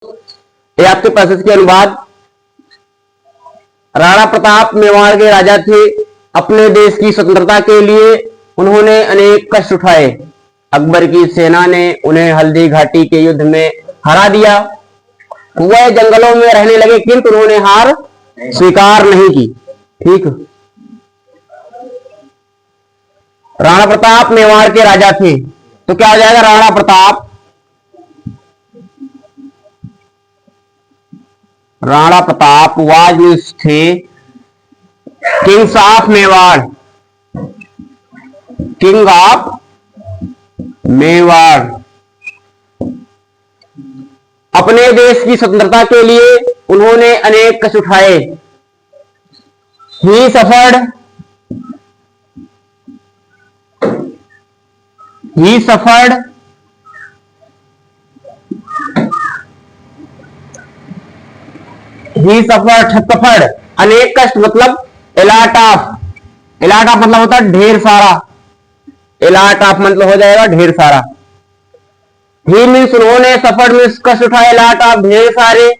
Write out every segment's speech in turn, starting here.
ये आपके पैसेज के अनुवाद। राणा प्रताप मेवाड़ के राजा थे। अपने देश की स्वतंत्रता के लिए उन्होंने अनेक कष्ट उठाए। अकबर की सेना ने उन्हें हल्दी घाटी के युद्ध में हरा दिया। वह जंगलों में रहने लगे, किंतु उन्होंने हार स्वीकार नहीं की। ठीक। राणा प्रताप मेवाड़ के राजा थे, तो क्या हो जाएगा? राणा प्रताप, राणा प्रताप वाज मीन्स थे Kings of Mewar, king of Mewar. अपने देश की स्वतंत्रता के लिए उन्होंने अनेक कष्ट उठाए। ही सफर्ड सफर्ड अनेक कष्ट, मतलब एलाट ऑफ मतलब होता है ढेर सारा। एलाट ऑफ मतलब हो जाएगा ढेर सारा। ही मीन्स उन्होंने, सफर्ड मीन्स कष्ट उठाए, एलाट ऑफ ढेर सारे।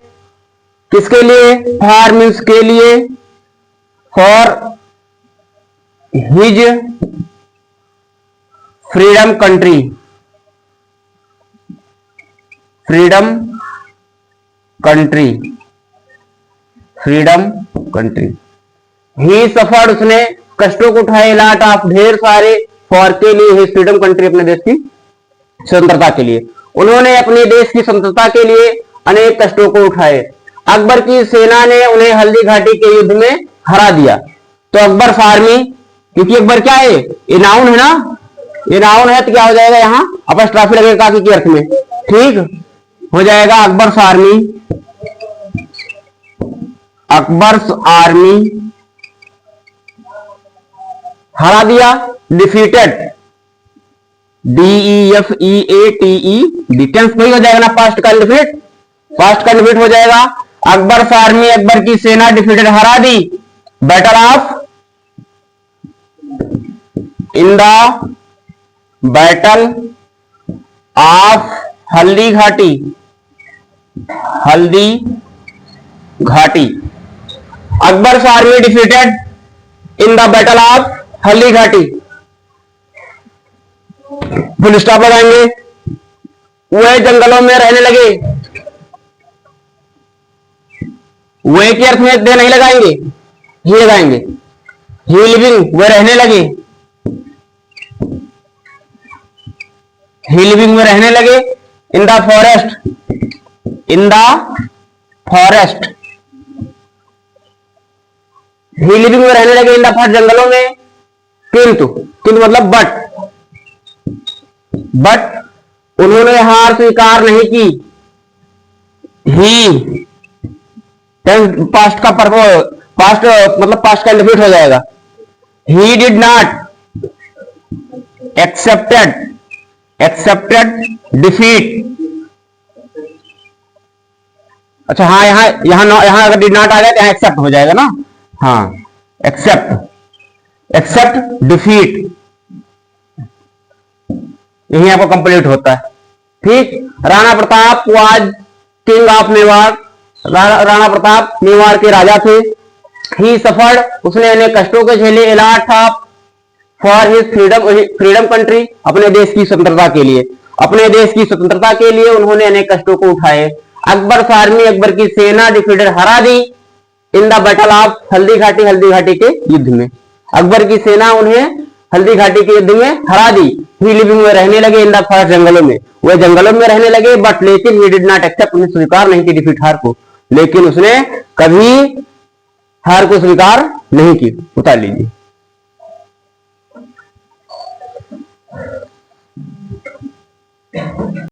किसके लिए? फॉर मीन्स के लिए, for his freedom country, freedom country. He suffered उसने कष्टों को उठाए, लॉट ऑफ ढेर सारे, फॉर के लिए, हिज फ्रीडम कंट्री अपने देश की स्वतंत्रता के लिए। उन्होंने अपने देश की स्वतंत्रता के लिए अनेक कष्टों को उठाए। अकबर की सेना ने उन्हें हल्दी घाटी के युद्ध में हरा दिया। तो अकबर आर्मी, क्योंकि अकबर क्या है? ये नाउन है ना, ये नाउन है, तो क्या हो जाएगा? यहां अपस्ट्रॉफी लगेगा काकी के अर्थ में। ठीक हो जाएगा अकबर्स आर्मी, अकबर्स आर्मी हरा दिया। डिफीटेड, DEFEATED, टेंस वही हो जाएगा ना, पास्ट का डिफीट, पास्ट का डिफीट हो जाएगा। अकबर्स आर्मी, अकबर की सेना, डिफीटेड हरा दी। Battle of, in the battle of Haldi Ghati, Haldi Ghati. Akbar's army defeated in the battle of Haldi Ghati. Full stop लगाएंगे। वे जंगलों में रहने लगे। वे के अर्थ में दे नहीं लगाएंगे, ही लगाएंगे। ही लिविंग, वे रहने लगे, ही लिविंग में रहने लगे। In the forest, in the forest, he living में रहने लगे इन द फॉरेस्ट, जंगलों में। किंतु मतलब बट उन्होंने हार स्वीकार नहीं की। ही पास्ट का पास्ट मतलब पास्ट का डिफीट हो जाएगा। He did not accepted defeat. अच्छा हाँ, यहां अगर डिड नॉट आ जाए तो यहां एक्सेप्ट हो जाएगा ना। हाँ, एक्सेप्ट डिफीट, यही आपको कंप्लीट होता है। ठीक। Rana Pratap was king of Mewar, Rana Pratap Mewar के राजा थे। ही सफर्ड, उसने अनेक कष्टों के झेले। Eilat of, for his freedom country, अपने देश की स्वतंत्रता के लिए, अपने देश की स्वतंत्रता के लिए उन्होंने अनेक कष्टों को उठाए। अकबर आर्मी, अकबर की सेना, डिफीटेड हरा दी। इन द बैटल ऑफ हल्दी घाटी के युद्ध में अकबर की सेना उन्हें हल्दी घाटी के युद्ध में हरा दी। ही लिविंग में रहने लगे इन द फॉरेस्ट, जंगलों में, वह जंगलों में रहने लगे। बट लेकिन ही डिड नॉट एक्सेप्ट, उन्हें स्वीकार नहीं की डिफीट, हार को। लेकिन उसने कभी हार को स्वीकार नहीं की। उतार लीजिए।